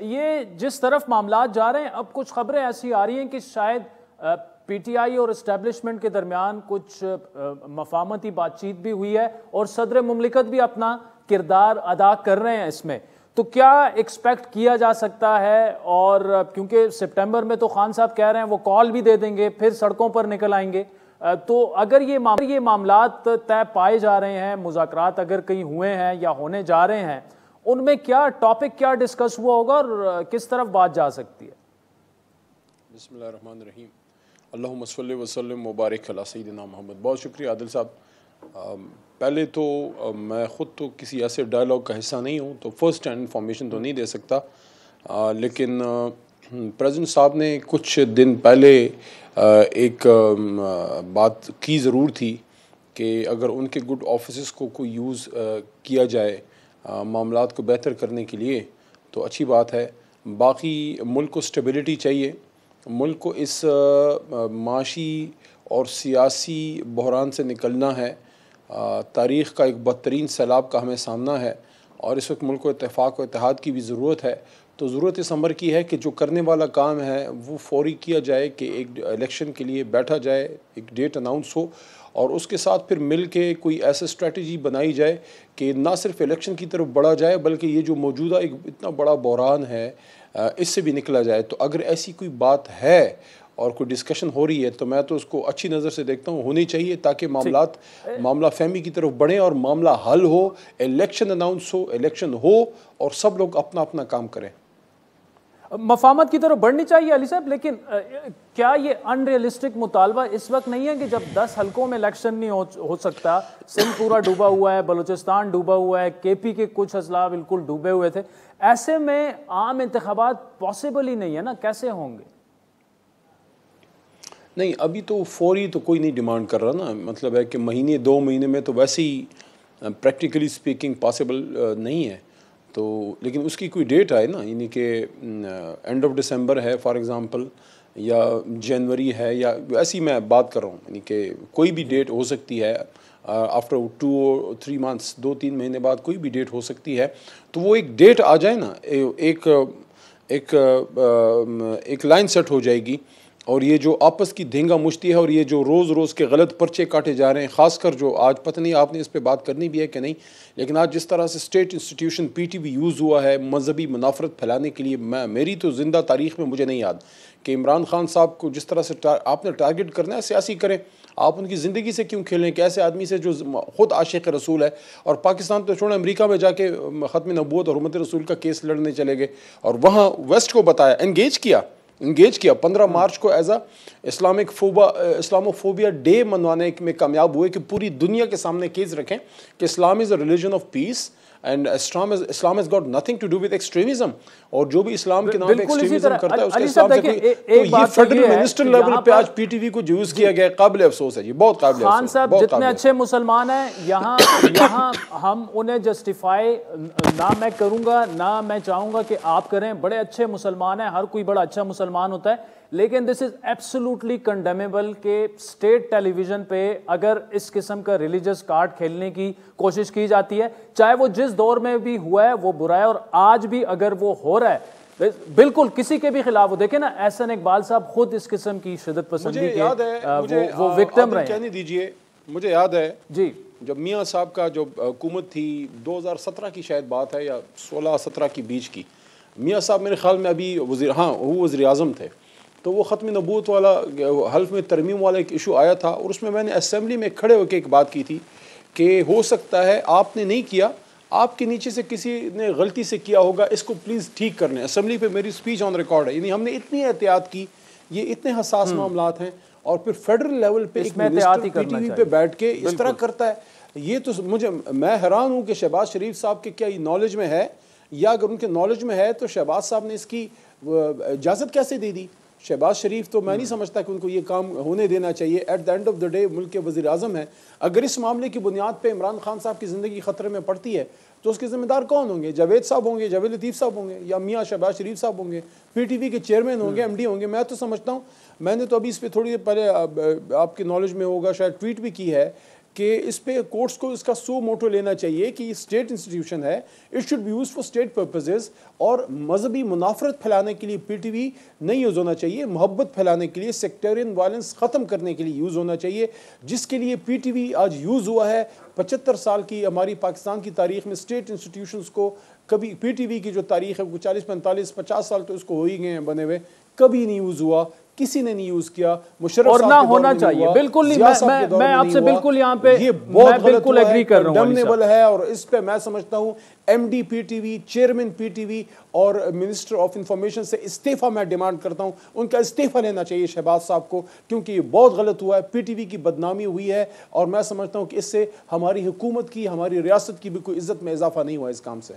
یہ جس طرف معاملات جا رہے ہیں اب کچھ خبریں ایسی آ رہی ہیں کہ شاید پی ٹی آئی اور اسٹیبلشمنٹ کے درمیان کچھ مفاہمتی بات چیت بھی ہوئی ہے اور صدر مملکت بھی اپنا کردار ادا کر رہے ہیں اس میں، تو کیا ایکسپیکٹ کیا جا سکتا ہے؟ اور کیونکہ سپٹمبر میں تو خان صاحب کہہ رہے ہیں وہ کال بھی دے دیں گے، پھر سڑکوں پر نکل آئیں گے، تو اگر یہ معاملات طے پائے جا رہے ہیں، مذاکرات اگر کہیں ہوئے ہیں یا ہونے جا رہے ہیں، ان میں کیا ٹاپک کیا ڈسکس ہوا ہوگا اور کس طرف بات جا سکتی ہے؟ بسم اللہ الرحمن الرحیم، اللہم صلی وسلم مبارک علی سیدنا محمد۔ بہت شکریہ عادل صاحب۔ پہلے تو میں خود تو کسی ایسے ڈائلاگ کا حصہ نہیں ہوں تو فرسٹ ہینڈ انفارمیشن تو نہیں دے سکتا، لیکن پریزیڈنٹ صاحب نے کچھ دن پہلے ایک بات کی ضرور تھی کہ اگر ان کے گڈ آفیسز کو کوئی یوز کیا جائے معاملات کو بہتر کرنے کے لیے تو اچھی بات ہے۔ باقی ملک کو سٹیبلٹی چاہیے، ملک کو اس معاشی اور سیاسی بحران سے نکلنا ہے۔ تاریخ کا ایک بدترین سیلاب کا ہمیں سامنا ہے اور اس وقت ملک کو اتفاق و اتحاد کی بھی ضرورت ہے۔ تو ضرورت اس امر کی ہے کہ جو کرنے والا کام ہے وہ فوری کیا جائے کہ ایک الیکشن کے لیے بیٹھا جائے، ایک ڈیٹ اناؤنس ہو اور اس کے ساتھ پھر مل کے کوئی ایسا اسٹریٹجی بنائی جائے کہ نہ صرف الیکشن کی طرف بڑھا جائے بلکہ یہ جو موجودہ ایک اتنا بڑا بحران ہے اس سے بھی نکلا جائے۔ تو اگر ایسی کوئی بات ہے اور کوئی ڈسکشن ہو رہی ہے تو میں تو اس کو اچھی نظر سے دیکھتا ہوں، ہونی چاہیے تاکہ معاملہ فہمی کی طرف بڑھیں اور معاملہ حل ہو، الیکشن اناؤنس ہو، الیکشن ہو اور سب لوگ اپنا اپنا کام کریں۔ مفاہمت کی طرف بڑھنی چاہیے علی صاحب، لیکن کیا یہ ان ریئلسٹک مطالبہ اس وقت نہیں ہے کہ جب 10 حلقوں میں الیکشن نہیں ہو سکتا، سندھ پورا ڈوبا ہوا ہے، بلوچستان ڈوبا ہوا ہے، کے پی کے کچھ اضلاع بالکل ڈوبے ہوئے تھے، ایسے میں عام انتخابات پاسبل ہی نہیں ہے نا، کیسے ہوں گے؟ نہیں، ابھی تو فوری تو کوئی نہیں ڈیمانڈ کر رہا نا، مطلب ہے کہ مہینے 2 مہینے میں تو ویسے ہی پریکٹیکلی سپیکنگ پاسبل نہیں ہے، تو لیکن اس کی کوئی ڈیٹ آئے نا، یعنی کہ اینڈ آف ڈسمبر ہے فار ایگزامپل یا جنوری ہے، یا ایسی میں بات کر رہا ہوں، یعنی کہ کوئی بھی ڈیٹ ہو سکتی ہے آفٹر 2 or 3 months، 2-3 مہینے بعد کوئی بھی ڈیٹ ہو سکتی ہے، تو وہ ایک ڈیٹ آ جائے نا، ایک لائن سیٹ ہو جائے گی۔ اور یہ جو آپس کی دھینگا مشتی ہے اور یہ جو روز روز کے غلط پرچے کاٹے جا رہے ہیں، خاص کر جو آج پتہ نہیں آپ نے اس پہ بات کرنی بھی ہے کہ نہیں، لیکن آج جس طرح سے state institution P T V use ہوا ہے مذہبی منافرت پھیلانے کے لیے، میری تو زندہ تاریخ میں مجھے نہیں یاد کہ عمران خان صاحب کو جس طرح سے آپ نے ٹارگٹ کرنا ہے سیاسی کریں، آپ ان کی زندگی سے کیوں کھیلیں کہ ایسے آدمی سے جو خود عاشق رسول ہے، اور پاکستان تو چھوڑیں امریکہ میں جا کے ختم نبوت اور حرمت رسول کا کیس لڑنے چلے گئے اور وہاں ویسٹ کو بتایا، انگیج کیا 15 مارچ کو ایز اسلاموفوبیا ڈے منوانے میں کامیاب ہوئے کہ پوری دنیا کے سامنے کیس رکھیں کہ Islam is a religion of peace and Islam has got nothing to do with extremism، اور جو بھی اسلام کے نام پہ ایکسٹریمزم کرتا ہے اس کا اسلام سے کوئی، تو یہ فیڈرل منسٹر لیول پہ آج پی ٹی وی کو یوز کیا گیا ہے، قابل افسوس ہے جی، بہت قابل افسوس۔ خان صاحب جتنے اچھے مسلمان ہیں یہاں ہم انہیں جسٹیفائی نہ میں کروں گا نہ میں چاہوں گا کہ آپ کریں، بڑے اچھے مسلمان ہیں، ہر کوئی بڑا اچھا مسلمان ہوتا ہے، لیکن دس از ایبسولوٹلی کنڈیمیبل کہ اسٹیٹ ٹیلی ویژن پہ اگر اس قسم کا ریلیجس کارڈ کھیلنے کی کوشش کی جاتی ہے، چاہے وہ جس دور میں بھی ہوا ہے وہ برا ہے، اور آج بھی اگر وہ ہو رہا ہے بالکل کسی کے بھی خلاف ہو، دیکھیں نا احسن اقبال صاحب خود اس قسم کی شدت پسندی کے وہ وکٹم رہے ہیں۔ دیجئے مجھے یاد ہے جی جب میاں صاحب کا جو حکومت تھی 2017 کی شاید بات ہے یا 16-17 کی بیچ کی، میاں صاحب میرے خیال میں ابھی وہ وزیر اعظم تھے، تو وہ ختم نبوت والا حلف میں ترمیم والا ایک ایشو آیا تھا اور اس میں میں نے اسمبلی میں کھڑے ہو کے ایک بات کی تھی کہ ہو سکتا ہے آپ نے نہیں کیا، آپ کے نیچے سے کسی نے غلطی سے کیا ہوگا، اس کو پلیز ٹھیک کر لیں۔ اسمبلی پہ میری سپیچ آن ریکارڈ ہے، یعنی ہم نے اتنی احتیاط کی، یہ اتنے حساس معاملات ہیں، اور پھر فیڈرل لیول پہ ایک منسٹر پی ٹی وی پہ بیٹھ کے اس طرح کرتا ہے، یہ تو میں حیران ہوں کہ شہباز شریف صاحب کے کیا نالج میں ہے، یا اگر ان کے نالج میں ہے تو شہباز صاحب نے اس کی اجازت کیسے دے دی؟ شہباز شریف تو میں نہیں سمجھتا کہ ان کو یہ کام ہونے دینا چاہیے، at the end of the day ملک کے وزیر اعظم ہیں، اگر اس معاملے کی بنیاد پہ عمران خان صاحب کی زندگی خطرے میں پڑتی ہے تو اس کے ذمہ دار کون ہوں گے؟ جاوید صاحب ہوں گے، جاوید لطیف صاحب ہوں گے، یا میاں شہباز شریف صاحب ہوں گے، پی ٹی وی کے چیئرمین ہوں گے، ایم ڈی ہوں گے۔ میں تو سمجھتا ہوں، میں نے تو ابھی اس پہ تھوڑی دیر پہلے آپ کی نالج میں ہوگا شاید ٹویٹ بھی کی ہے کہ اس پہ کورٹس کو اس کا سو موٹو لینا چاہیے کہ یہ اسٹیٹ انسٹیٹیوشن ہے, it should be use for state purposes, اور مذہبی منافرت پھیلانے کے لیے پی ٹی وی نہیں یوز ہونا چاہیے, محبت پھیلانے کے لیے, سیکٹرین وائلنس ختم کرنے کے لیے یوز ہونا چاہیے, جس کے لیے پی ٹی وی آج یوز ہوا ہے. 75 سال کی ہماری پاکستان کی تاریخ میں اسٹیٹ انسٹیٹیوشنز کو کبھی پی ٹی وی کی جو تاریخ ہے وہ 40 45 50 سال تو اس کو ہو ہی گئے ہیں بنے ہوئے, کبھی نہیں یوز ہوا, کسی نے نہیں یوز کیا, مشرف اور صاحب نہ کے دور ہونا میں چاہیے, ہوا, بالکل نہیں, ضیاء صاحب کے دور میں میں آپ نہیں سے ہوا. بالکل یہاں پہ یہ بہت غلط بالکل ہوا ہے, ایگری کر رہا ہوں, کنڈمنیبل ہے, اور اس پہ میں سمجھتا ہوں M D P T V, chairman P T V اور منسٹر آف انفارمیشن سے استعفیٰ میں ڈیمانڈ کرتا ہوں, ان کا استعفیٰ لینا چاہیے شہباز صاحب کو, کیونکہ یہ بہت غلط ہوا ہے, پی ٹی وی کی بدنامی ہوئی ہے, اور میں سمجھتا ہوں کہ اس سے ہماری حکومت کی, ہماری ریاست کی بھی کوئی عزت میں اضافہ نہیں ہوا اس کام سے.